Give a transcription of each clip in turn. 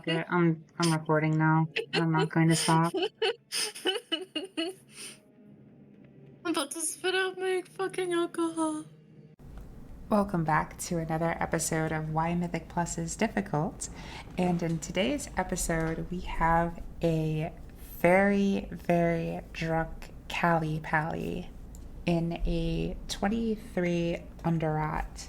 it. I'm recording now, and I'm not going to stop. I'm about to spit out my fucking alcohol. Welcome back to another episode of Why Mythic Plus is Difficult. And in today's episode, we have a very, very drunk Callie Pally in a 23 underat.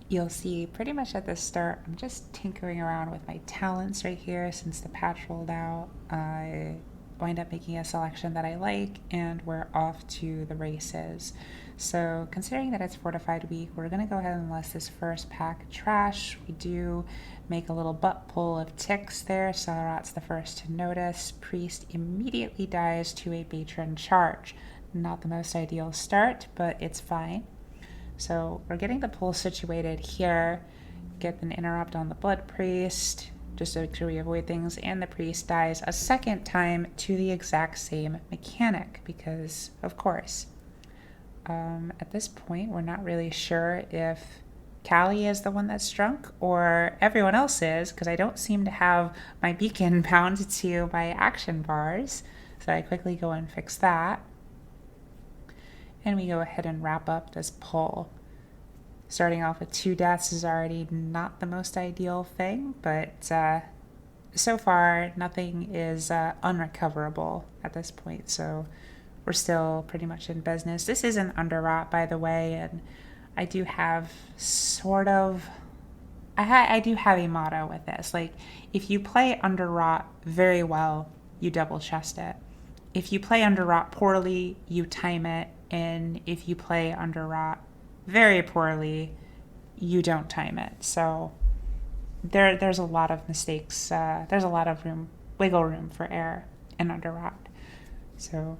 You'll see pretty much at the start, I'm just tinkering around with my talents right here since the patch rolled out. I wind up making a selection that I like, and we're off to the races. So considering that it's Fortified Week, we're going to go ahead and list this first pack trash. We do make a little butt pull of ticks there. Celarot's the first to notice. Priest immediately dies to a Patron charge. Not the most ideal start, but it's fine. So we're getting the pull situated here, get an interrupt on the Blood Priest, just so we avoid things, and the Priest dies a second time to the exact same mechanic, because, of course. At this point, we're not really sure if Callie is the one that's drunk, or everyone else is, because I don't seem to have my beacon bound to my action bars, so I quickly go and fix that. And we go ahead and wrap up this pull. Starting off with 2 deaths is already not the most ideal thing, but so far nothing is unrecoverable at this point, so we're still pretty much in business. This is an underrot, by the way, and I do have I do have a motto with this. Like, if you play underrot very well, you double chest it. If you play underrot poorly, you time it. And if you play underrot very poorly, you don't time it. So there's a lot of mistakes. There's a lot of wiggle room for error in underrot. So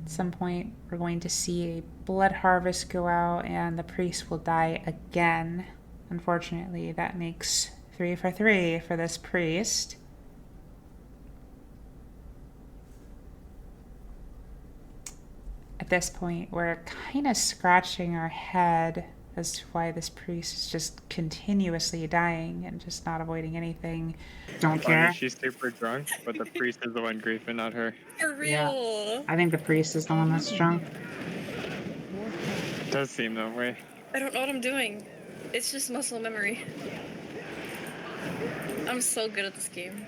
at some point, we're going to see a blood harvest go out, and the priest will die again. Unfortunately, that makes 3 for 3 for this priest. At this point, we're kind of scratching our head as to why this priest is just continuously dying and just not avoiding anything. Don't care. She's super drunk, but the priest is the one griefing, not her. For real. Yeah. I think the priest is the one that's drunk. It does seem that way. I don't know what I'm doing. It's just muscle memory. I'm so good at this game.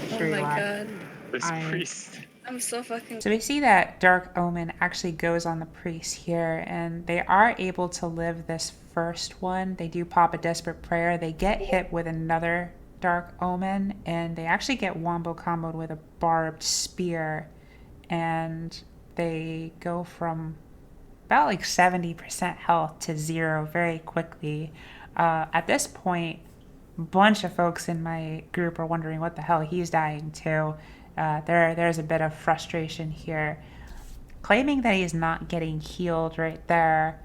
Sure, oh my god. This priest. I'm so fucking... So we see that Dark Omen actually goes on the priest here, and they are able to live this first one. They do pop a Desperate Prayer. They get hit with another Dark Omen, and they actually get wombo comboed with a Barbed Spear, and they go from about like 70% health to 0 very quickly. At this point, a bunch of folks in my group are wondering what the hell he's dying to. There's a bit of frustration here. Claiming that he's not getting healed right there.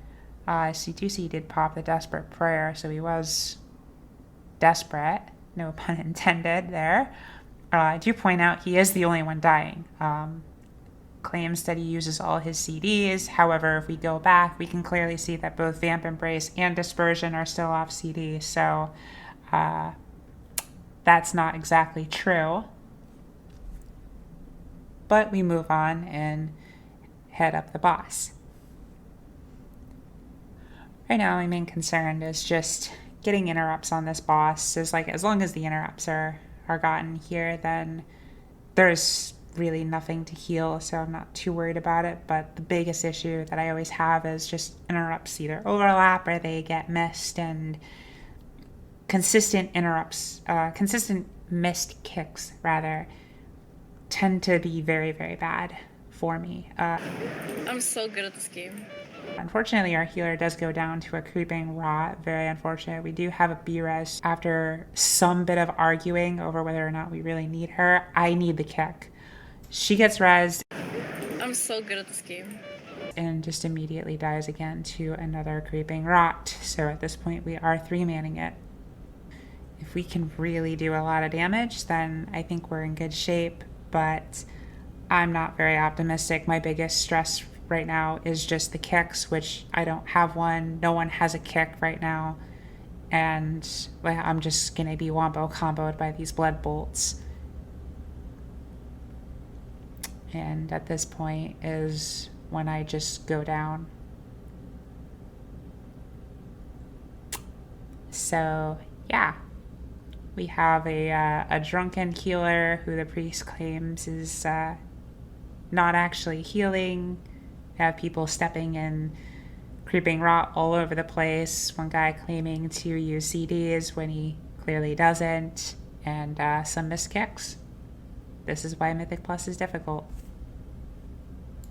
C2C did pop the Desperate Prayer, so he was desperate. No pun intended there. I do point out he is the only one dying. Claims that he uses all his CDs. However, if we go back, we can clearly see that both Vamp Embrace and Dispersion are still off CD, so that's not exactly true. But we move on and head up the boss. Right now, my main concern is just getting interrupts on this boss. Is like, as long as the interrupts are gotten here, then there's really nothing to heal, so I'm not too worried about it. But the biggest issue that I always have is just interrupts either overlap or they get missed, and consistent missed kicks rather, tend to be very, very bad for me. I'm so good at this game. Unfortunately, our healer does go down to a creeping rot. Very unfortunate. We do have a B-res. After some bit of arguing over whether or not we really need her, I need the kick. She gets rezzed. I'm so good at this game. And just immediately dies again to another creeping rot. So at this point, we are 3-manning it. If we can really do a lot of damage, then I think we're in good shape. But I'm not very optimistic. My biggest stress right now is just the kicks, which I don't have one. No one has a kick right now. and well, I'm just gonna be wombo comboed by these blood bolts. And at this point is when I just go down. So yeah, we have a drunken healer who the priest claims is not actually healing. We have people stepping in creeping rot all over the place. One guy claiming to use CDs when he clearly doesn't, and some miskicks. This is why Mythic Plus is difficult.